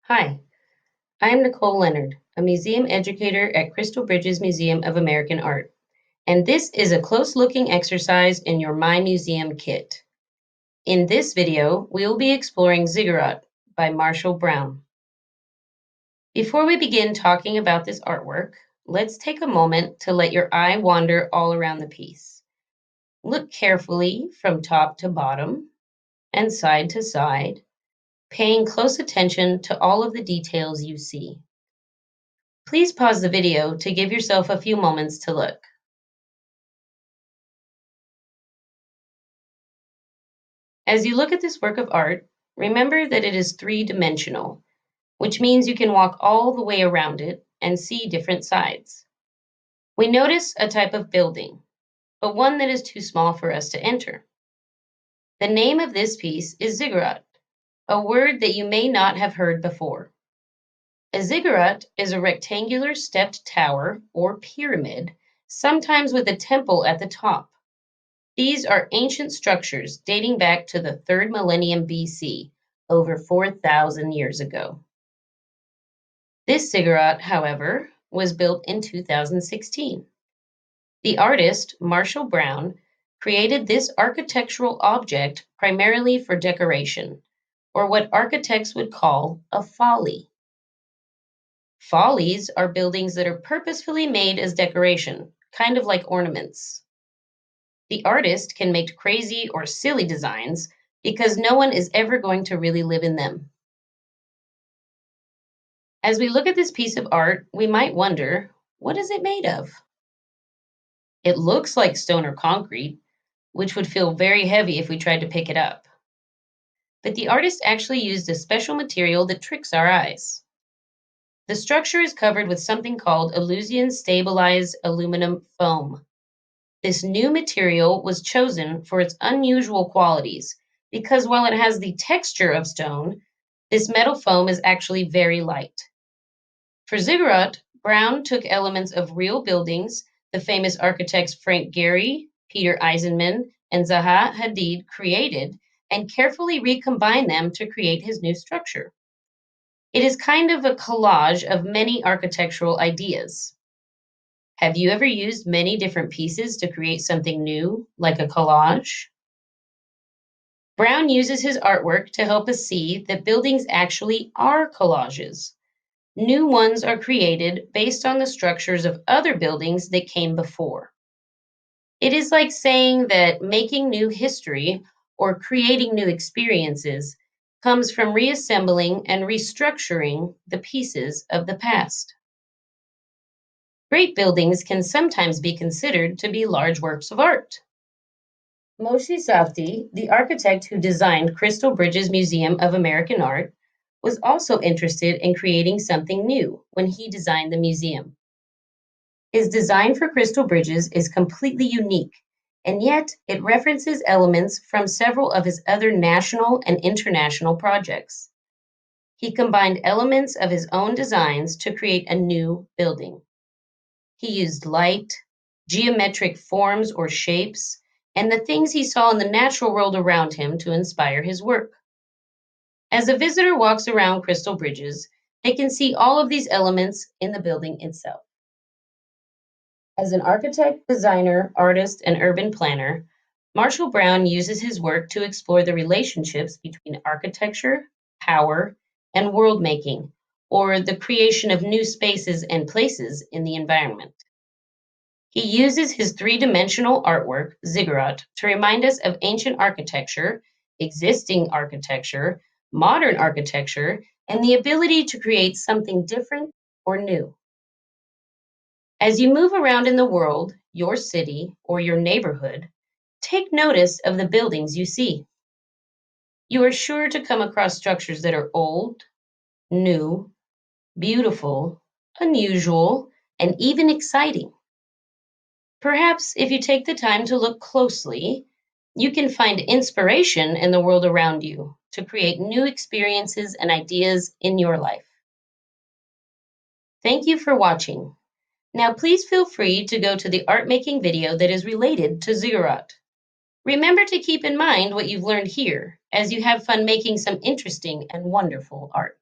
Hi, I am Nicole Leonard, a museum educator at Crystal Bridges Museum of American Art, and this is a close-looking exercise in your My Museum kit. In this video, we will be exploring Ziggurat by Marshall Brown. Before we begin talking about this artwork, let's take a moment to let your eye wander all around the piece. Look carefully from top to bottom and side to side, paying close attention to all of the details you see. Please pause the video to give yourself a few moments to look. As you look at this work of art, remember that it is three-dimensional, which means you can walk all the way around it and see different sides. We notice a type of building, but one that is too small for us to enter. The name of this piece is ziggurat, a word that you may not have heard before. A ziggurat is a rectangular stepped tower or pyramid, sometimes with a temple at the top. These are ancient structures dating back to the 3rd millennium BC, over 4,000 years ago. This ziggurat, however, was built in 2016. The artist, Marshall Brown, created this architectural object primarily for decoration, or what architects would call a folly. Follies are buildings that are purposefully made as decoration, kind of like ornaments. The artist can make crazy or silly designs because no one is ever going to really live in them. As we look at this piece of art, we might wonder, what is it made of? It looks like stone or concrete, which would feel very heavy if we tried to pick it up. But the artist actually used a special material that tricks our eyes. The structure is covered with something called alusion stabilized aluminum foam. This new material was chosen for its unusual qualities because while it has the texture of stone, this metal foam is actually very light. For Ziggurat, Brown took elements of real buildings the famous architects Frank Gehry, Peter Eisenman, and Zaha Hadid created and carefully recombined them to create his new structure. It is kind of a collage of many architectural ideas. Have you ever used many different pieces to create something new, like a collage? Brown uses his artwork to help us see that buildings actually are collages. New ones are created based on the structures of other buildings that came before. It is like saying that making new history or creating new experiences comes from reassembling and restructuring the pieces of the past. Great buildings can sometimes be considered to be large works of art. Moshe Safdie, the architect who designed Crystal Bridges Museum of American Art, was also interested in creating something new when he designed the museum. His design for Crystal Bridges is completely unique, and yet it references elements from several of his other national and international projects. He combined elements of his own designs to create a new building. He used light, geometric forms or shapes, and the things he saw in the natural world around him to inspire his work. As a visitor walks around Crystal Bridges, they can see all of these elements in the building itself. As an architect, designer, artist, and urban planner, Marshall Brown uses his work to explore the relationships between architecture, power, and world making, or the creation of new spaces and places in the environment. He uses his three-dimensional artwork, Ziggurat, to remind us of ancient architecture, existing architecture, modern architecture, and the ability to create something different or new. As you move around in the world, your city, or your neighborhood, take notice of the buildings you see. You are sure to come across structures that are old, new, beautiful, unusual, and even exciting. Perhaps if you take the time to look closely, you can find inspiration in the world around you to create new experiences and ideas in your life. Thank you for watching. Now please feel free to go to the art making video that is related to Ziggurat. Remember to keep in mind what you've learned here as you have fun making some interesting and wonderful art.